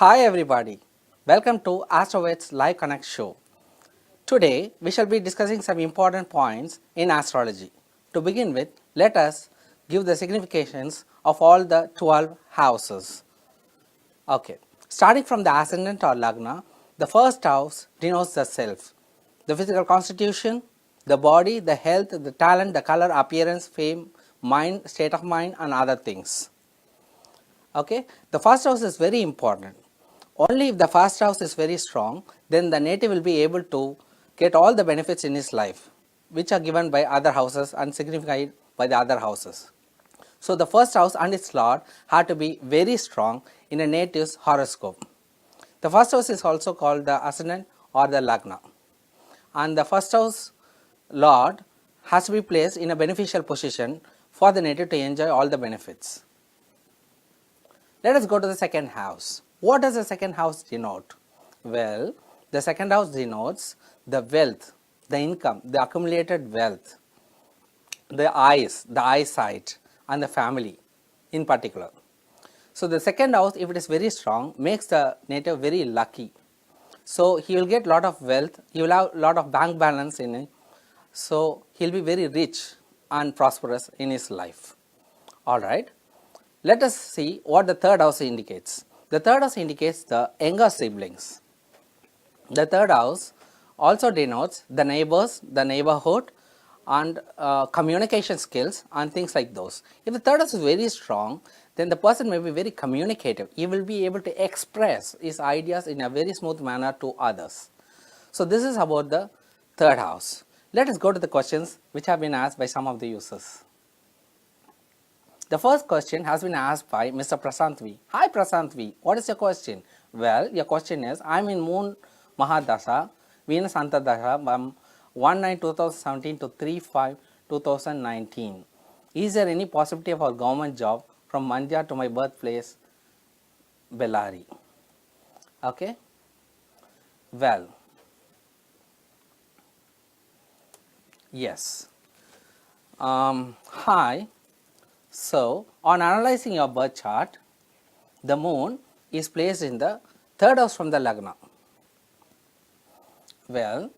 Hi everybody, welcome to AstroVed's Live Connect show. Today we shall be discussing some important points in astrology. To begin with, let us give the significations of all the 12 houses. Okay, starting from the ascendant or lagna, the first house denotes the self, the physical constitution, the body, the health, the talent, the color, appearance, fame, mind, state of mind and other things. Okay, the first house is very important. Only if the first house is very strong, then the native will be able to get all the benefits in his life, which are given by other houses and signified by the other houses. So the first house and its lord have to be very strong in a native's horoscope. The first house is also called the ascendant or the lagna, and the first house lord has to be placed in a beneficial position for the native to enjoy all the benefits. Let us go to the second house. What does the second house denote? Well, the second house denotes the wealth, the income, the accumulated wealth, the eyes, the eyesight and the family in particular. So the second house, if it is very strong, makes the native very lucky. So he will get lot of wealth, he will have lot of bank balance in it. So he will be very rich and prosperous in his life. Alright. Let us see what the third house indicates. The third house indicates the younger siblings. The third house also denotes the neighbors, the neighborhood and communication skills and things like those. If the third house is very strong, then the person may be very communicative. He will be able to express his ideas in a very smooth manner to others. So this is about the third house. Let us go to the questions which have been asked by some of the users. The first question has been asked by Mr. Prasant V. Hi Prasant V, what is your question? Well, your question is, I am in Moon Mahadasha, Venus Antardasha from 1/9/2017 to 3/5/2019. Is there any possibility of a government job from Mandya to my birthplace, Bellary? Okay. Well, yes. Hi. So, on analyzing your birth chart, the moon is placed in the third house from the lagna. Well,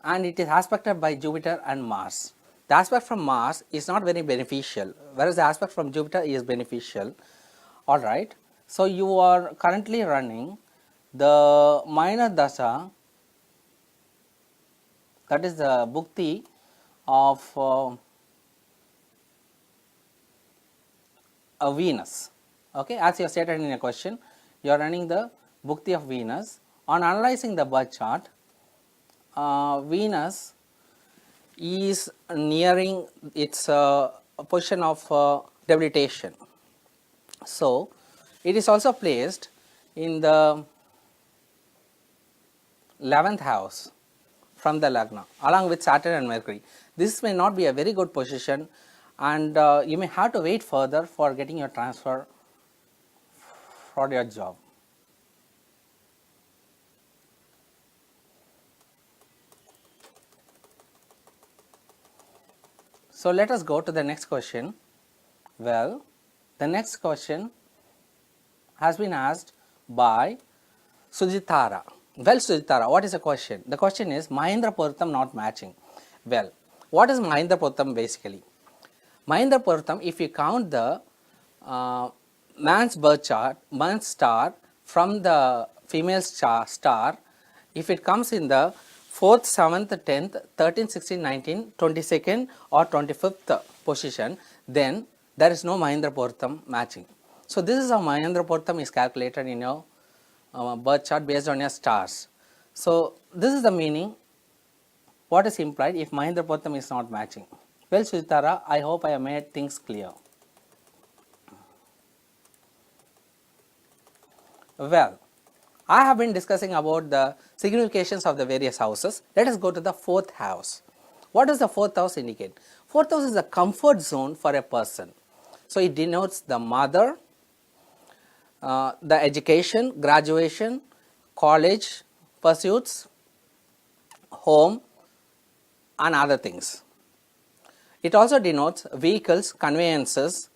and it is aspected by Jupiter and Mars. The aspect from Mars is not very beneficial, whereas the aspect from Jupiter is beneficial. Alright, so you are currently running the minor dasha, that is the bhukti of a Venus. Okay, as you have stated in a question, you are running the bhukti of Venus. On analyzing the birth chart, Venus is nearing its position of debilitation. So it is also placed in the 11th house from the lagna along with Saturn and Mercury. This may not be a very good position, and you may have to wait further for getting your transfer for your job. So let us go to the next question. Well, the next question has been asked by Sujitara. Well, Sujitara, what is the question? The question is Mahendra Puratam not matching. Well, what is Mahendra Puratam basically? Mahendra Puratam, if you count the man's birth chart, man's star from the female star, if it comes in the 4th, 7th, 10th, 13th, 16th, 19th, 22nd or 25th position, then there is no Mahendra Puratam matching. So this is how Mahendra Puratam is calculated in your birth chart based on your stars. So this is the meaning, what is implied if Mahendra Puratam is not matching. Well, Sujitara, I hope I have made things clear. Well, I have been discussing about the significations of the various houses. Let us go to the fourth house. What does the fourth house indicate? Fourth house is a comfort zone for a person. So it denotes the mother, the education, graduation, college pursuits, home and other things. It also denotes vehicles, conveyances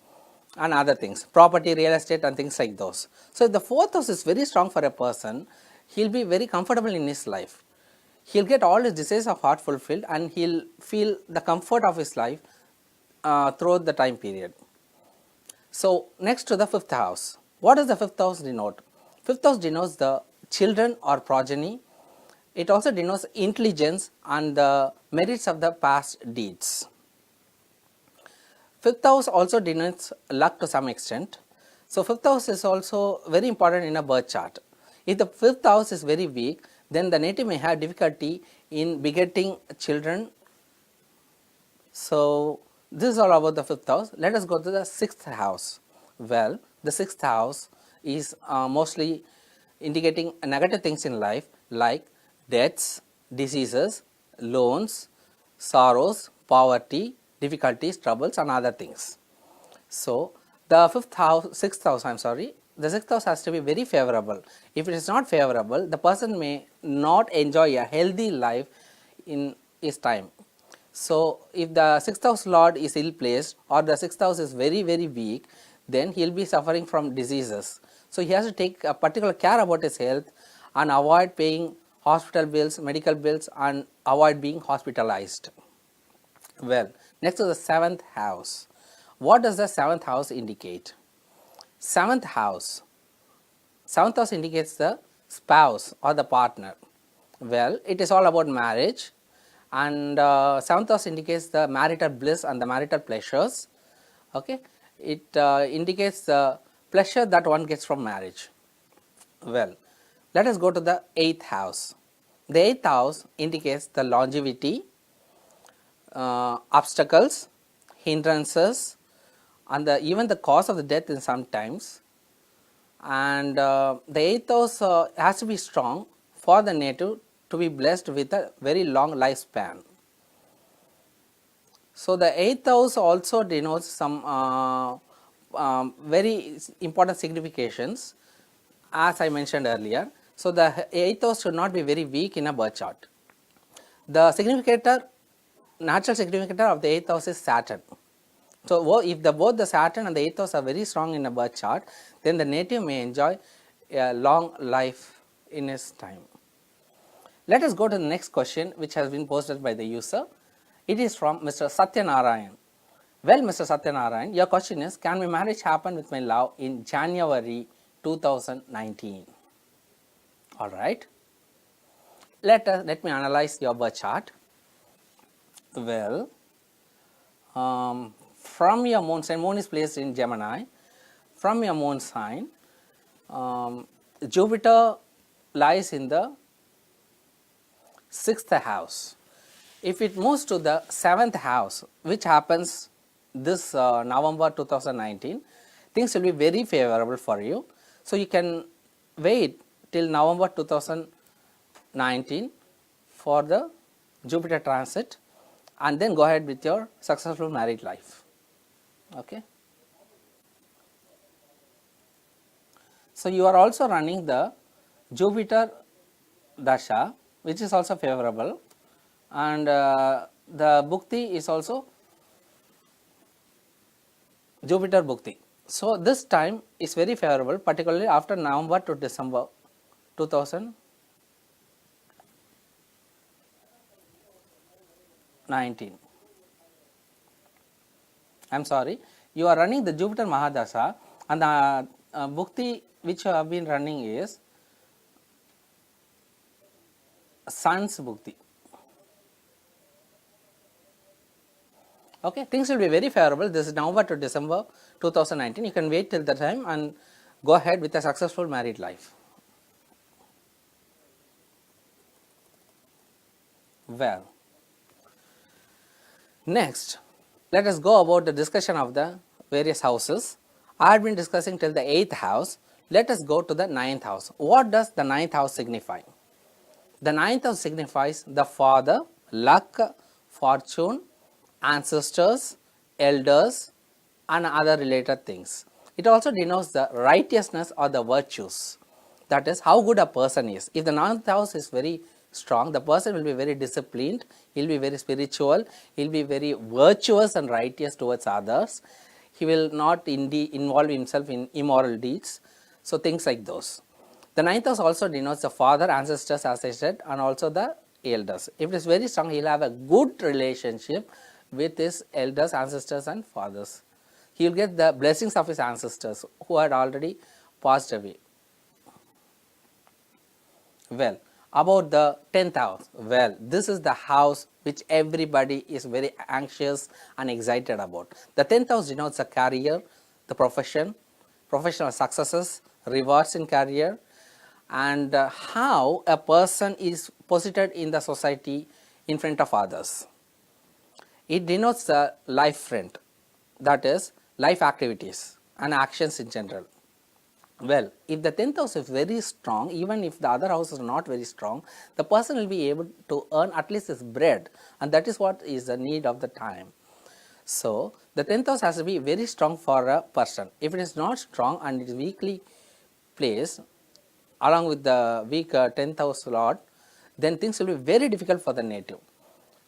and other things, property, real estate and things like those. So, if the fourth house is very strong for a person, he will be very comfortable in his life. He will get all his desires of heart fulfilled and he will feel the comfort of his life throughout the time period. So, next to the fifth house. What does the fifth house denote? Fifth house denotes the children or progeny. It also denotes intelligence and the merits of the past deeds. Fifth house also denotes luck to some extent. So, fifth house is also very important in a birth chart. If the fifth house is very weak, then the native may have difficulty in begetting children. So, this is all about the fifth house. Let us go to the sixth house. Well, the sixth house is mostly indicating negative things in life like deaths, diseases, loans, sorrows, poverty, difficulties, troubles and other things. So, the sixth house the sixth house has to be very favorable. If it is not favorable, the person may not enjoy a healthy life in his time. So, if the sixth house lord is ill placed or the sixth house is very weak, then he will be suffering from diseases. So, he has to take a particular care about his health and avoid paying hospital bills, medical bills and avoid being hospitalized. Well, next to the seventh house. What does the seventh house indicate? Seventh house indicates the spouse or the partner. Well, it is all about marriage and seventh house indicates the marital bliss and the marital pleasures. Okay, it indicates the pleasure that one gets from marriage. Well, let us go to the eighth house. The eighth house indicates the longevity, obstacles, hindrances and even the cause of the death in sometimes, and the eighth house has to be strong for the native to be blessed with a very long lifespan. So, the eighth house also denotes some very important significations as I mentioned earlier. So, the eighth house should not be very weak in a birth chart. The natural significator of the eighth house is Saturn. So, if both the Saturn and the eighth house are very strong in a birth chart, then the native may enjoy a long life in his time. Let us go to the next question which has been posted by the user. It is from Mr. Satyanarayan. Well, Mr. Satyanarayan, your question is, can my marriage happen with my love in January 2019? Alright. Let me analyze your birth chart. Well, from your moon sign, moon is placed in Gemini. From your moon sign, Jupiter lies in the 6th house. If it moves to the 7th house, which happens this November 2019, things will be very favorable for you. So, you can wait till November 2019 for the Jupiter transit and then go ahead with your successful married life. Okay. So, you are also running the Jupiter Dasha, which is also favorable, and the Bhukti is also Jupiter Bhukti. So, this time is very favorable, particularly after November to December 2019. I am sorry, you are running the Jupiter Mahadasha and the Bhukti which you have been running is Sun's Bhukti. Okay, things will be very favorable. This is November to December 2019. You can wait till the time and go ahead with a successful married life. Well, next, let us go about the discussion of the various houses. I have been discussing till the 8th house. Let us go to the 9th house. What does the 9th house signify? The 9th house signifies the father, luck, fortune, ancestors, elders and other related things. It also denotes the righteousness or the virtues, that is how good a person is. If the 9th house is very strong, the person will be very disciplined, he will be very spiritual, he will be very virtuous and righteous towards others, he will not involve himself in immoral deeds. So, things like those. The ninth house also denotes the father, ancestors, as I said, and also the elders. If it is very strong, he will have a good relationship with his elders, ancestors, and fathers. He will get the blessings of his ancestors who had already passed away. Well, about the 10th house, well, this is the house which everybody is very anxious and excited about. The 10th house denotes the career, the profession, professional successes, rewards in career, and how a person is positioned in the society in front of others. It denotes the life front, that is, life activities and actions in general. Well, if the 10th house is very strong, even if the other house is not very strong, the person will be able to earn at least his bread, and that is what is the need of the time. So, the 10th house has to be very strong for a person. If it is not strong and it is weakly placed along with the weak 10th house lord, then things will be very difficult for the native.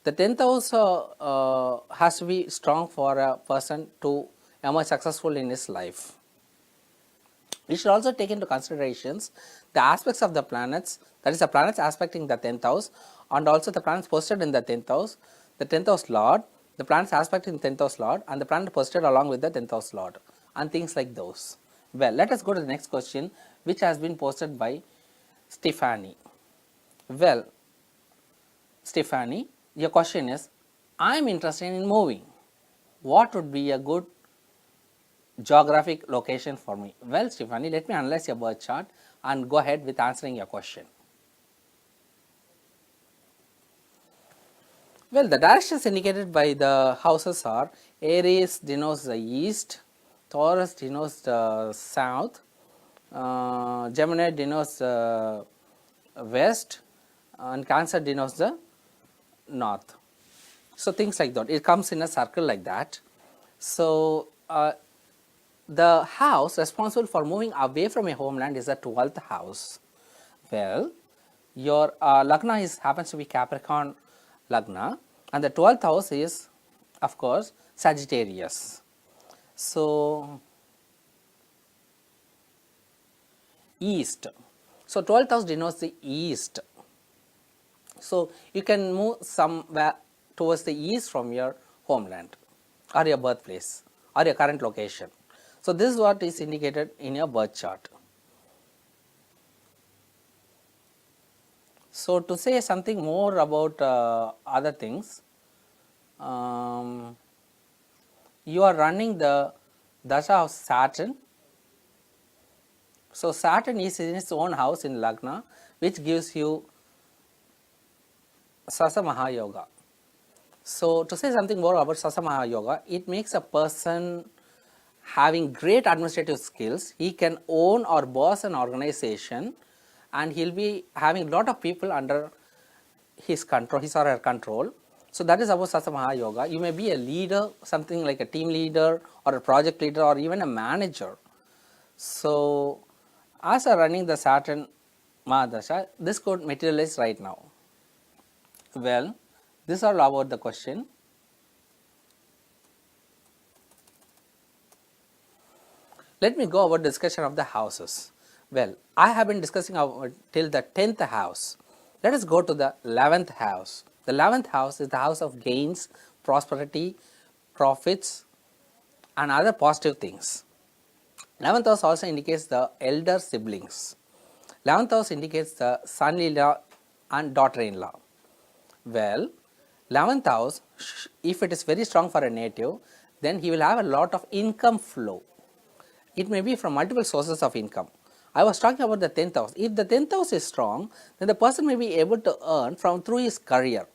The 10th house has to be strong for a person to emerge successful in his life. We should also take into considerations the aspects of the planets, that is the planets aspecting the 10th house, and also the planets posted in the 10th house, the 10th house lord, the planets aspecting the 10th house lord, and the planet posted along with the 10th house lord, and things like those. Well, let us go to the next question, which has been posted by Stephanie. Well, Stephanie, your question is, I am interested in moving. What would be a good geographic location for me? Well, Stephanie, let me analyze your birth chart and go ahead with answering your question. Well, the directions indicated by the houses are: Aries denotes the east, Taurus denotes the south, Gemini denotes the west, and Cancer denotes the north. So, things like that, it comes in a circle like that. So, the house responsible for moving away from a homeland is the 12th house. Well, your Lagna happens to be Capricorn Lagna, and the 12th house is, of course, Sagittarius. So, east. So, 12th house denotes the east. So, you can move somewhere towards the east from your homeland or your birthplace or your current location. So, this is what is indicated in your birth chart. So, to say something more about other things, you are running the dasha of Saturn. So, Saturn is in its own house in Lagna, which gives you Sasa Mahayoga. So, to say something more about Sasa Mahayoga, it makes a person having great administrative skills. He can own or boss an organization, and he will be having a lot of people under his control, his or her control. So, that is about Sasa Mahayoga. You may be a leader, something like a team leader or a project leader or even a manager. So, as you are running the Saturn Mahadasha, this could materialize right now. Well, this is all about the question. Let me go about discussion of the houses. Well, I have been discussing till the 10th house. Let us go to the 11th house. The 11th house is the house of gains, prosperity, profits, and other positive things. 11th house also indicates the elder siblings. 11th house indicates the son-in-law and daughter-in-law. Well, 11th house, if it is very strong for a native, then he will have a lot of income flow. It may be from multiple sources of income. I was talking about the 10th house. If the 10th house is strong, then the person may be able to earn through his career.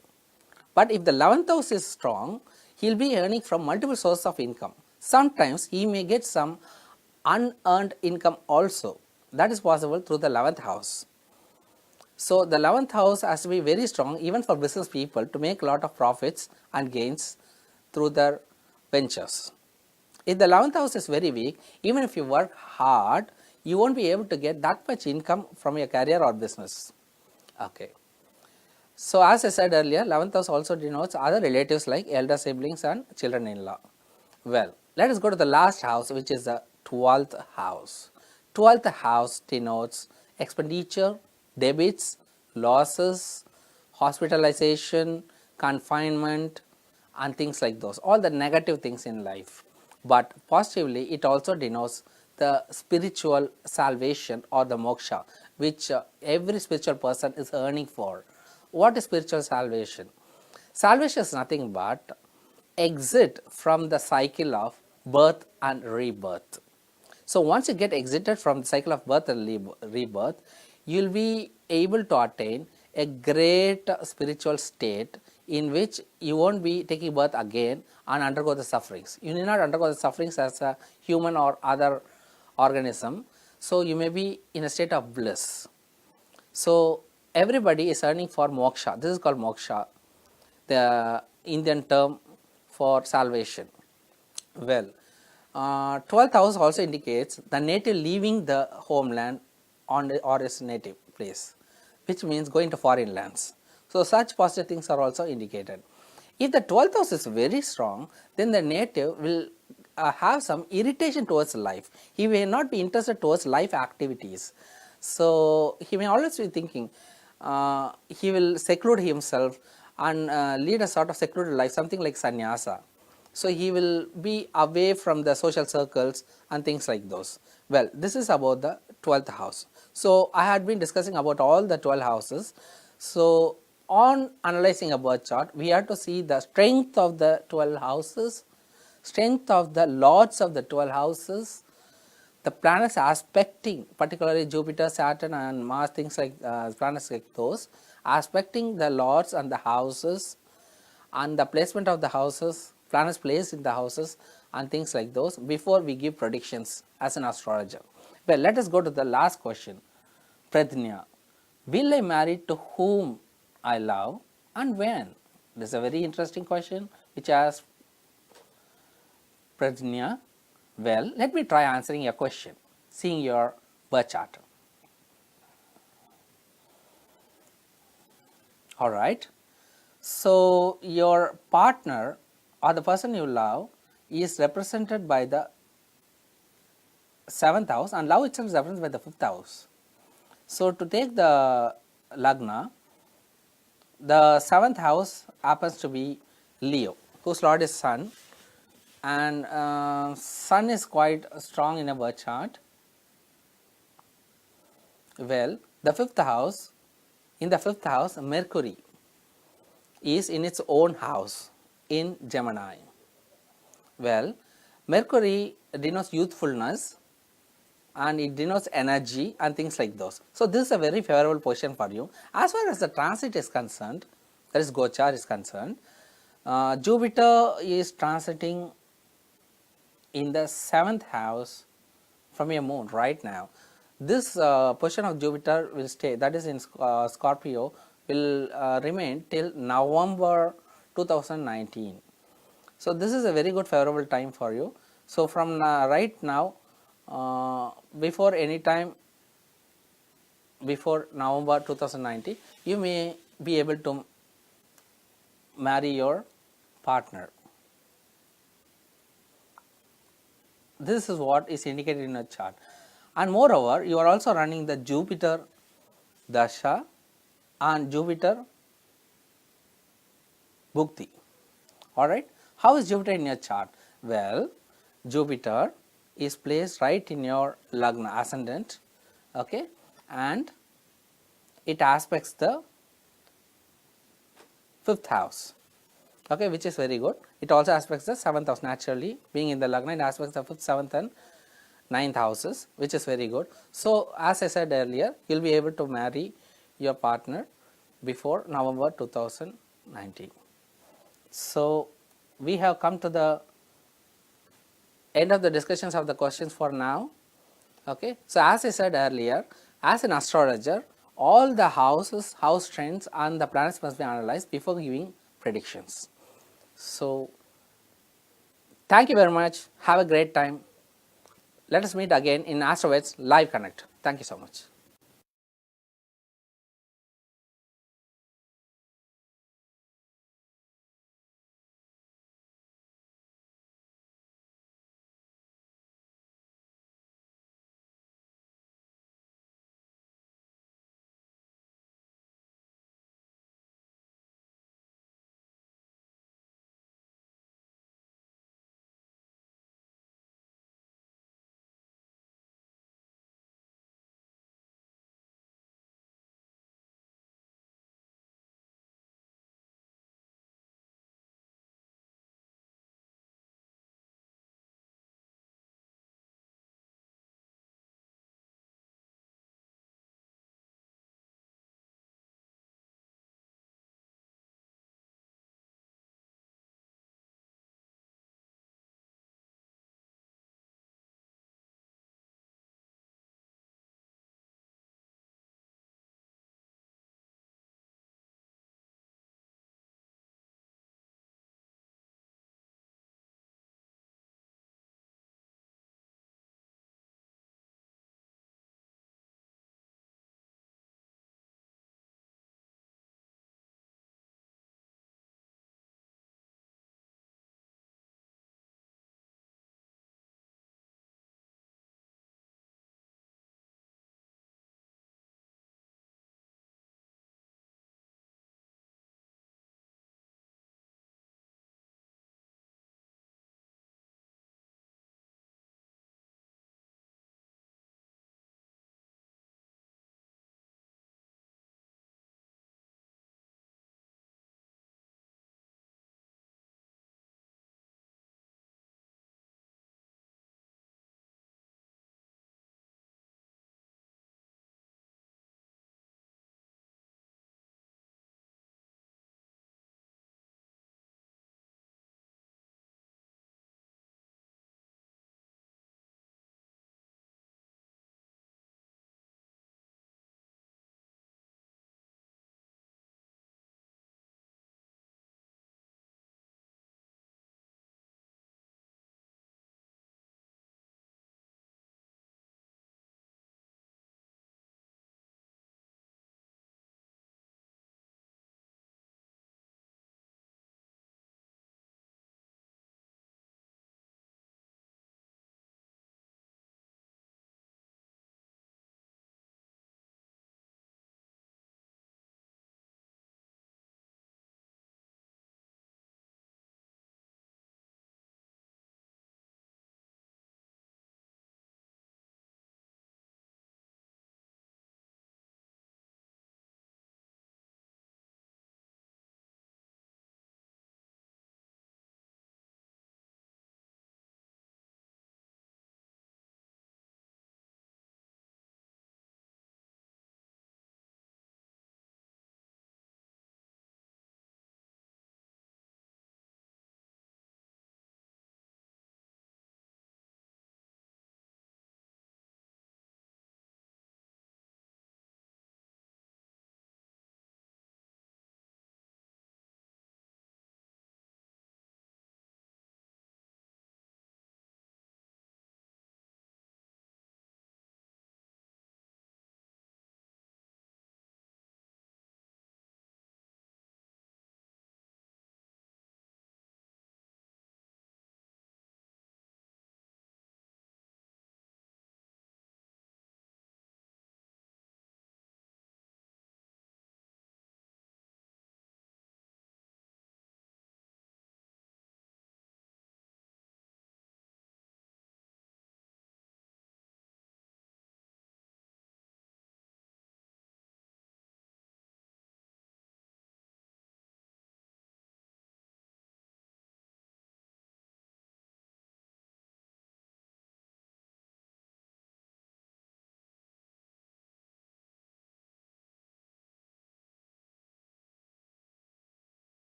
But if the 11th house is strong, he will be earning from multiple sources of income. Sometimes he may get some unearned income also. That is possible through the 11th house. So, the 11th house has to be very strong even for business people to make a lot of profits and gains through their ventures. If the 11th house is very weak, even if you work hard, you won't be able to get that much income from your career or business. Okay. So, as I said earlier, 11th house also denotes other relatives like elder siblings and children-in-law. Well, let us go to the last house, which is the 12th house. 12th house denotes expenditure, debits, losses, hospitalization, confinement, and things like those, all the negative things in life. But positively, it also denotes the spiritual salvation or the moksha, which every spiritual person is earning for. What is spiritual salvation? Salvation is nothing but exit from the cycle of birth and rebirth. So once you get exited from the cycle of birth and rebirth, you will be able to attain a great spiritual state in which you won't be taking birth again and undergo the sufferings. You need not undergo the sufferings as a human or other organism. So you may be in a state of bliss. So everybody is earning for moksha. This is called moksha, the Indian term for salvation. Well, 12th house also indicates the native leaving the homeland or his native place, which means going to foreign lands. So such positive things are also indicated. If the 12th house is very strong, then the native will have some irritation towards life. He may not be interested towards life activities. So he may always be thinking he will seclude himself and lead a sort of secluded life, something like sannyasa. So he will be away from the social circles and things like those. Well, this is about the 12th house. So I had been discussing about all the 12 houses. So on analyzing a birth chart, we have to see the strength of the 12 houses, strength of the lords of the 12 houses, the planets aspecting, particularly Jupiter, Saturn and Mars, things like planets like those, aspecting the lords and the houses, and the placement of the houses, planets placed in the houses and things like those before we give predictions as an astrologer. Well, let us go to the last question. Pradnya, will I marry to whom I love and when? This is a very interesting question which asks Pradnya. Well, let me try answering your question, seeing your birth chart. Alright. So your partner or the person you love is represented by the 7th house, and love itself is represented by the 5th house. So to take the Lagna, the 7th house happens to be Leo, whose lord is Sun, and Sun is quite strong in a birth chart. Well, the 5th house, in the 5th house, Mercury is in its own house in Gemini. Well, Mercury denotes youthfulness and it denotes energy and things like those. So this is a very favorable position for you. As far as the transit is concerned, that is Gochar is concerned, Jupiter is transiting in the 7th house from your moon right now. This position of Jupiter will stay, that is in Scorpio, will remain till November 2019. So this is a very good favorable time for you. So from right now, before any time before November 2019, you may be able to marry your partner. This is what is indicated in a chart, and moreover you are also running the Jupiter Dasha and Jupiter Bhukti. Alright, how is Jupiter in your chart? Well, Jupiter is placed right in your Lagna ascendant, okay, and it aspects the 5th house, okay, which is very good. It also aspects the 7th house naturally, being in the Lagna, it aspects the 5th, 7th and 9th houses, which is very good. So as I said earlier, you will be able to marry your partner before November 2019. So we have come to the end of the discussions of the questions for now. Okay. So as I said earlier, as an astrologer, all the houses, house trends and the planets must be analyzed before giving predictions. So thank you very much. Have a great time. Let us meet again in AstroVed's Live Connect. Thank you so much.